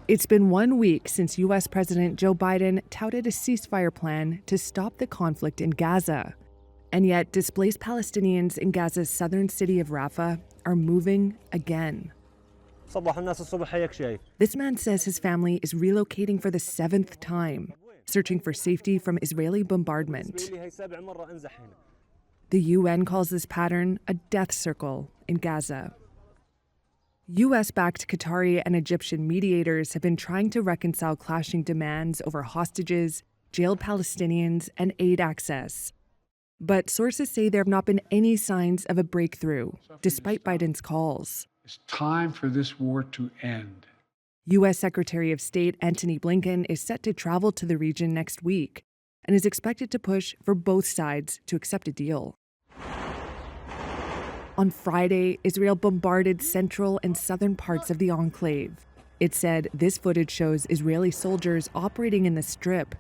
It's been 1 week since U.S. President Joe Biden touted a ceasefire plan to stop the conflict in Gaza. And yet, displaced Palestinians in Gaza's southern city of Rafah are moving again. This man says his family is relocating for the 7th time, searching for safety from Israeli bombardment. The UN calls this pattern a death circle in Gaza. U.S.-backed Qatari and Egyptian mediators have been trying to reconcile clashing demands over hostages, jailed Palestinians, and aid access. But sources say there have not been any signs of a breakthrough, despite Biden's calls. It's time for this war to end. U.S. Secretary of State Antony Blinken is set to travel to the region next week and is expected to push for both sides to accept a deal. On Friday, Israel bombarded central and southern parts of the enclave. It said this footage shows Israeli soldiers operating in the Strip,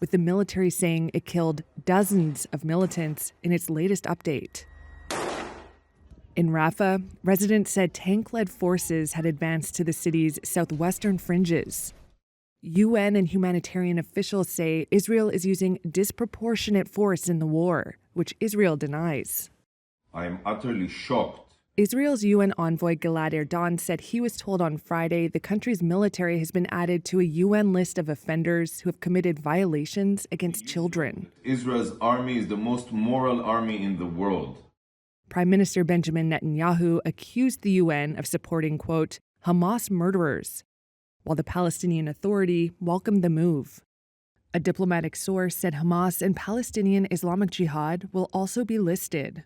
with the military saying it killed dozens of militants in its latest update. In Rafah, residents said tank-led forces had advanced to the city's southwestern fringes. UN and humanitarian officials say Israel is using disproportionate force in the war, which Israel denies. I am utterly shocked. Israel's UN envoy Gilad Erdan said he was told on Friday the country's military has been added to a UN list of offenders who have committed violations against children. Israel's army is the most moral army in the world. Prime Minister Benjamin Netanyahu accused the UN of supporting, quote, Hamas murderers, while the Palestinian Authority welcomed the move. A diplomatic source said Hamas and Palestinian Islamic Jihad will also be listed.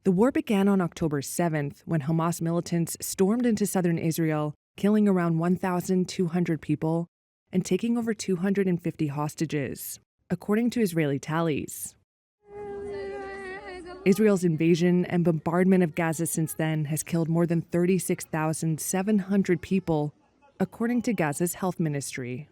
The war began on October 7th when Hamas militants stormed into southern Israel, killing around 1,200 people and taking over 250 hostages, according to Israeli tallies. Israel's invasion and bombardment of Gaza since then has killed more than 36,700 people, according to Gaza's health ministry.